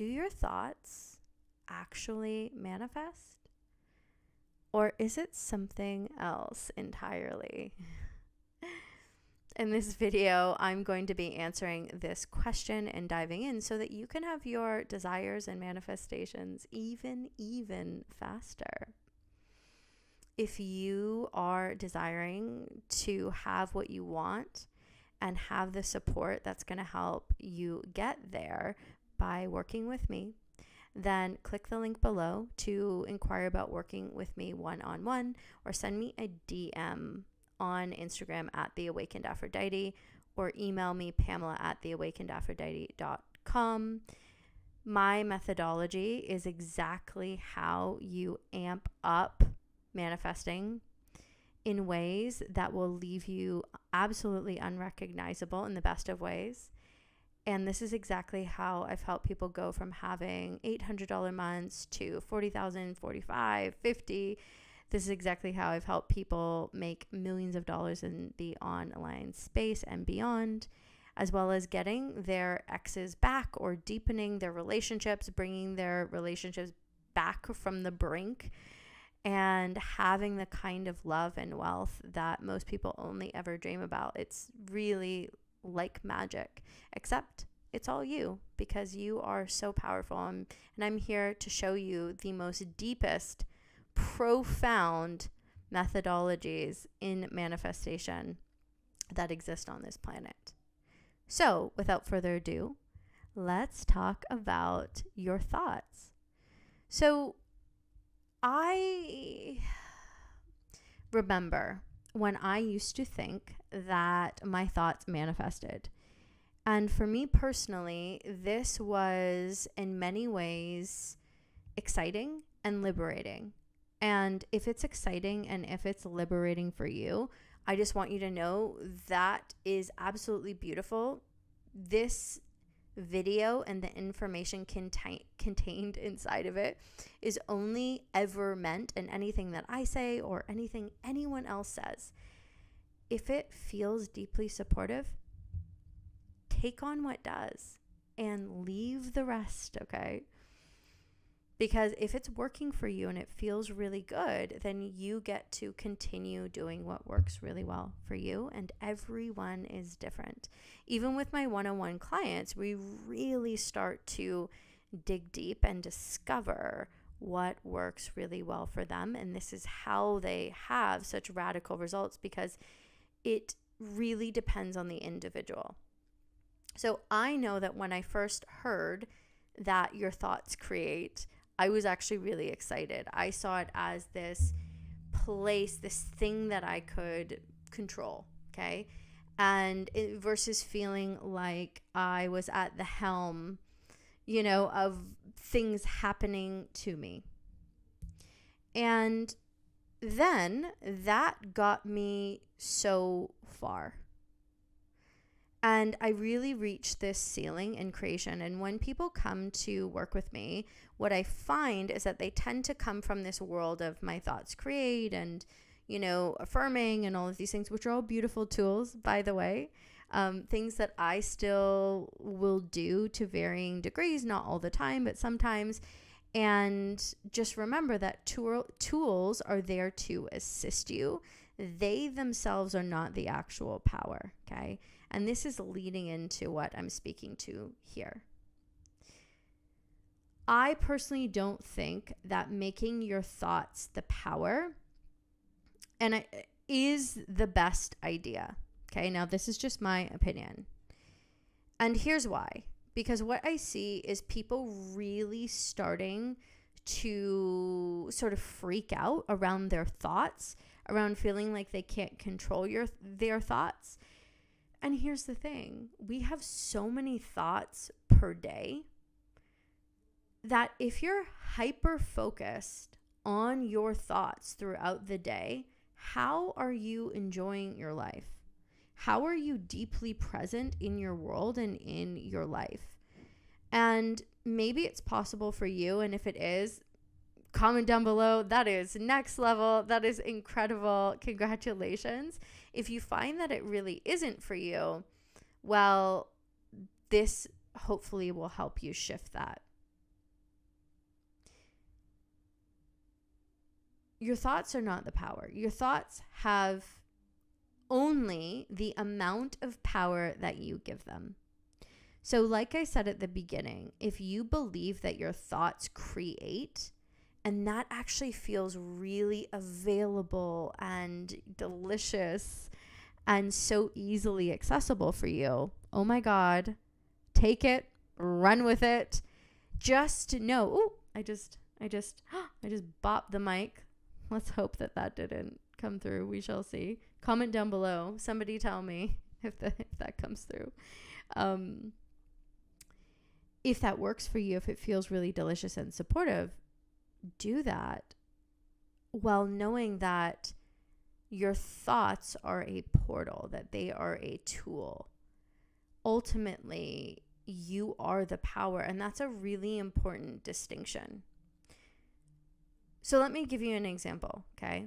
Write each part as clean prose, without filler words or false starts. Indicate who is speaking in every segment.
Speaker 1: do your thoughts actually manifest? Or is it something else entirely? In this video, I'm going to be answering this question and diving in so that you can have your desires and manifestations even faster. If you are desiring to have what you want and have the support that's going to help you get there by working with me, then click the link below to inquire about working with me one-on-one, or send me a DM on Instagram at theawakenedaphrodite, or email me Pamela at theawakenedaphrodite.com. My methodology is exactly how you amp up manifesting in ways that will leave you absolutely unrecognizable in the best of ways. And this is exactly how I've helped people go from having $800 months to $40,000, $45,000, $50,000. This is exactly how I've helped people make millions of dollars in the online space and beyond, as well as getting their exes back or deepening their relationships, bringing their relationships back from the brink, and having the kind of love and wealth that most people only ever dream about. It's really like magic, except it's all you, because you are so powerful. And I'm here to show you the most deepest, profound methodologies in manifestation that exist on this planet. So without further ado, let's talk about your thoughts. So I remember when I used to think that my thoughts manifested. And for me personally, this was in many ways exciting and liberating. And if it's exciting and if it's liberating for you, I just want you to know that is absolutely beautiful. This video and the information contained inside of it is only ever meant, and anything that I say or anything anyone else says, if it feels deeply supportive, take on what does and leave the rest, okay? Because if it's working for you and it feels really good, then you get to continue doing what works really well for you. And everyone is different. Even with my one-on-one clients, we really start to dig deep and discover what works really well for them. And this is how they have such radical results, because it really depends on the individual. So I know that when I first heard that your thoughts create, I was actually really excited. I saw it as this place, this thing that I could control, okay? And versus feeling like I was at the helm, of things happening to me. And then that got me so far. And I really reached this ceiling in creation. And when people come to work with me, what I find is that they tend to come from this world of my thoughts create and, affirming and all of these things, which are all beautiful tools, by the way. Things that I still will do to varying degrees, not all the time, but sometimes. And just remember that tools are there to assist you. They themselves are not the actual power, okay? And this is leading into what I'm speaking to here. I personally don't think that making your thoughts the power is the best idea. Okay, now this is just my opinion. And here's why. Because what I see is people really starting to sort of freak out around their thoughts, around feeling like they can't control their thoughts. And here's the thing. We have so many thoughts per day that if you're hyper-focused on your thoughts throughout the day, how are you enjoying your life? How are you deeply present in your world and in your life? And maybe it's possible for you, and if it is, comment down below. That is next level. That is incredible. Congratulations. If you find that it really isn't for you, well, this hopefully will help you shift that. your thoughts are not the power. Your thoughts have only the amount of power that you give them. So like I said at the beginning, if you believe that your thoughts create, and that actually feels really available and delicious and so easily accessible for you, oh my God, take it, run with it. Just know, oh, I just bopped the mic. Let's hope that didn't come through. We shall see. Comment down below. Somebody tell me if that comes through. If that works for you, if it feels really delicious and supportive, do that while knowing that your thoughts are a portal, that they are a tool. Ultimately, you are the power, and that's a really important distinction. So let me give you an example, okay?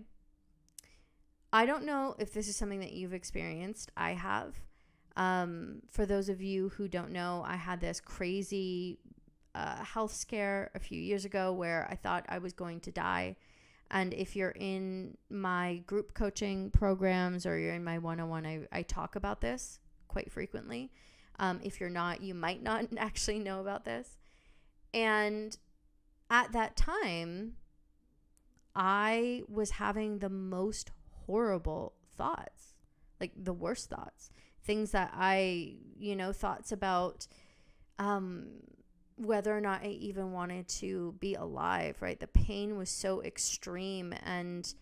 Speaker 1: I don't know if this is something that you've experienced. I have. For those of you who don't know, I had this crazy health scare a few years ago where I thought I was going to die. And if you're in my group coaching programs or you're in my one-on-one, I talk about this quite frequently. If you're not, you might not actually know about this. And at that time, I was having the most horrible thoughts, like the worst thoughts, things that thoughts about whether or not I even wanted to be alive, right? The pain was so extreme and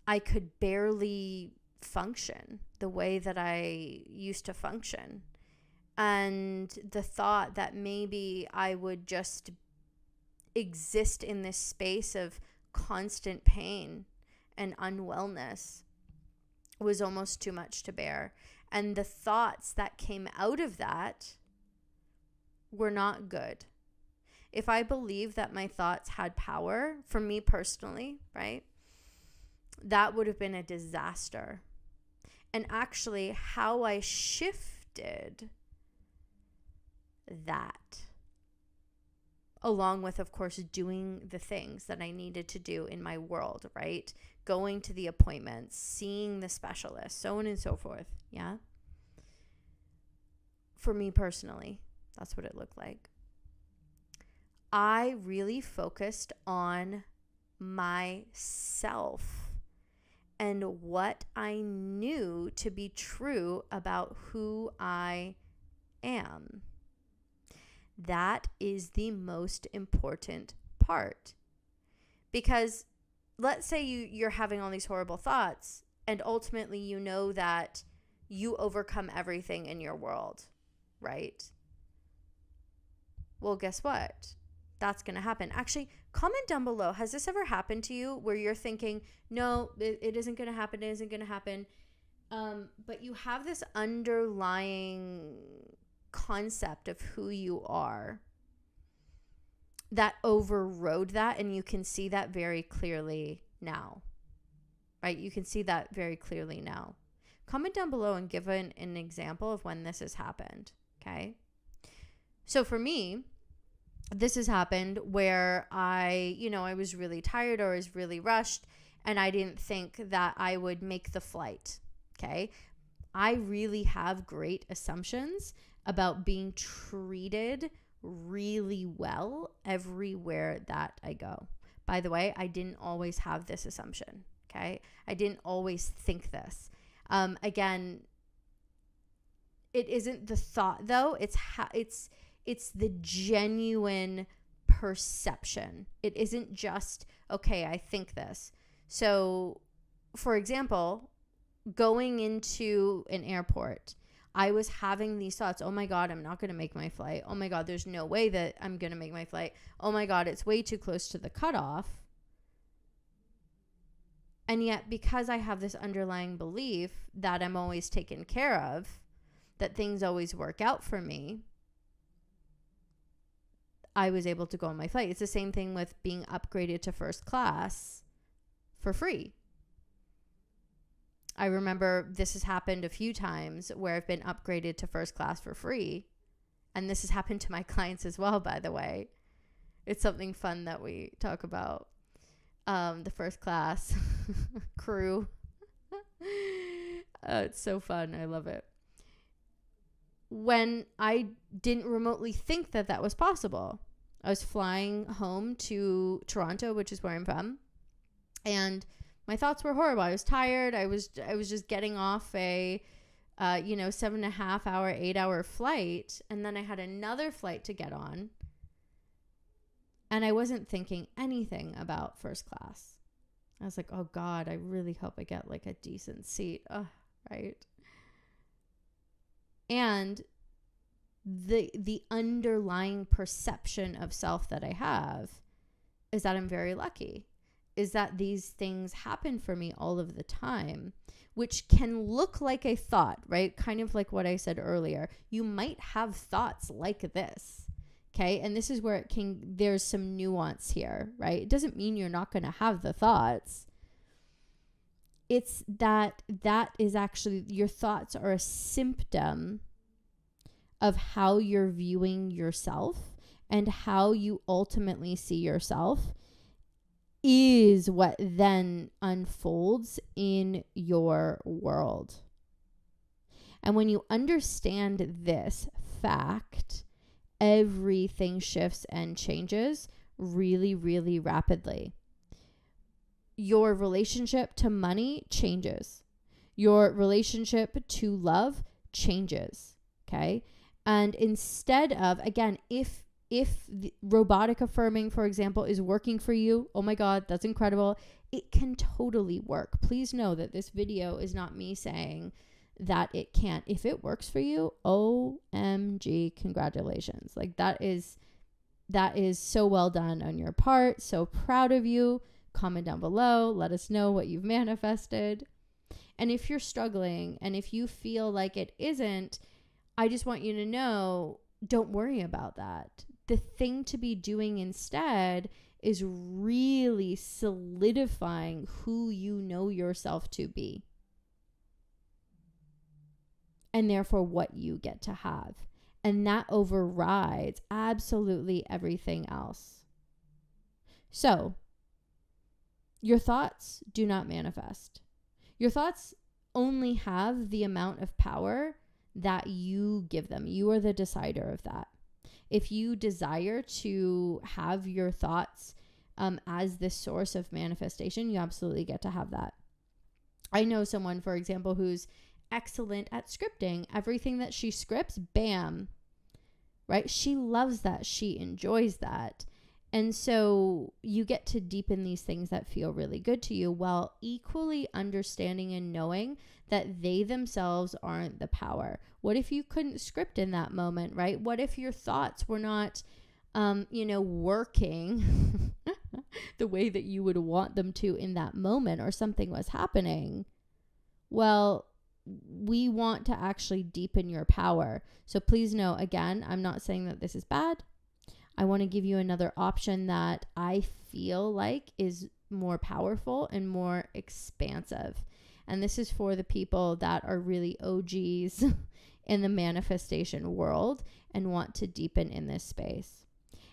Speaker 1: I could barely function the way that I used to function. And the thought that maybe I would just exist in this space of constant pain and unwellness was almost too much to bear. And the thoughts that came out of that were not good. If I believed that my thoughts had power, for me personally, right, that would have been a disaster. And actually, how I shifted that, along with, of course, doing the things that I needed to do in my world, right? Going to the appointments, seeing the specialist, so on and so forth. Yeah. For me personally, that's what it looked like. I really focused on myself and what I knew to be true about who I am. That is the most important part. Because let's say you're having all these horrible thoughts and ultimately you know that you overcome everything in your world, right? Well, guess what? That's going to happen. Actually, comment down below. Has this ever happened to you where you're thinking, no, it isn't going to happen. It isn't going to happen. But you have this underlying concept of who you are that overrode that, and you can see that very clearly now, right? You can see that very clearly now. Comment down below and give an example of when this has happened, okay? So for me, this has happened where I was really tired or I was really rushed and I didn't think that I would make the flight, okay? I really have great assumptions about being treated really well everywhere that I go. By the way, I didn't always have this assumption, okay? I didn't always think this. Again, it isn't the thought though, it's the genuine perception. It isn't just, okay, I think this. So, for example, going into an airport, I was having these thoughts. Oh my God, I'm not going to make my flight. Oh my God, there's no way that I'm going to make my flight. Oh my God, it's way too close to the cutoff. And yet, because I have this underlying belief that I'm always taken care of, that things always work out for me, I was able to go on my flight. It's the same thing with being upgraded to first class for free. I remember this has happened a few times where I've been upgraded to first class for free. And this has happened to my clients as well, by the way. It's something fun that we talk about. the first class crew. It's so fun. I love it. When I didn't remotely think that that was possible, I was flying home to Toronto, which is where I'm from, and my thoughts were horrible. I was tired. I was just getting off a 7.5 hour, 8 hour flight, and then I had another flight to get on, and I wasn't thinking anything about first class. I was like, oh God, I really hope I get like a decent seat. Right. And the underlying perception of self that I have is that I'm very lucky, is that these things happen for me all of the time, which can look like a thought, right? Kind of like what I said earlier. You might have thoughts like this. Okay. And this is where there's some nuance here, right? It doesn't mean you're not going to have the thoughts. It's that is actually, your thoughts are a symptom of how you're viewing yourself, and how you ultimately see yourself is what then unfolds in your world. And when you understand this fact, everything shifts and changes really, really rapidly. Your relationship to money changes. Your relationship to love changes. Okay. And instead of, again, if the robotic affirming, for example, is working for you, oh my God, that's incredible. It can totally work. Please know that this video is not me saying that it can't. If it works for you, OMG, congratulations. Like that is so well done on your part. So proud of you. Comment down below. Let us know what you've manifested. And if you're struggling and if you feel like it isn't, I just want you to know, don't worry about that. The thing to be doing instead is really solidifying who you know yourself to be, and therefore what you get to have. And that overrides absolutely everything else. So, your thoughts do not manifest. Your thoughts only have the amount of power that you give them. You are the decider of that. If you desire to have your thoughts as the source of manifestation, you absolutely get to have that. I know someone, for example, who's excellent at scripting. Everything that she scripts, bam, right? She loves that. She enjoys that. And so you get to deepen these things that feel really good to you, while equally understanding and knowing that they themselves aren't the power. What if you couldn't script in that moment, right? What if your thoughts were not, working the way that you would want them to in that moment, or something was happening? Well, we want to actually deepen your power. So please know, again, I'm not saying that this is bad. I want to give you another option that I feel like is more powerful and more expansive. And this is for the people that are really OGs in the manifestation world and want to deepen in this space.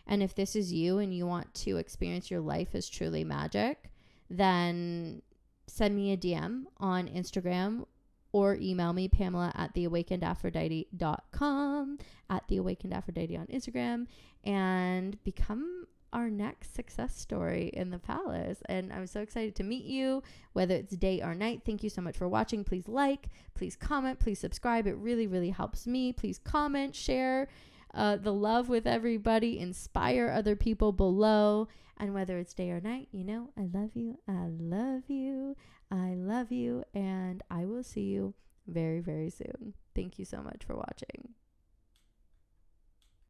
Speaker 1: And if this is you and you want to experience your life as truly magic, then send me a DM on Instagram or email me, Pamela at theawakenedaphrodite.com, at theawakenedaphrodite on Instagram, and become our next success story in the palace. And I'm so excited to meet you, whether it's day or night. Thank you so much for watching. Please like, please comment, please subscribe. It really, really helps me. Please comment, share the love with everybody, inspire other people below. And whether it's day or night, I love you. I love you. I love you. And I will see you very, very soon. Thank you so much for watching.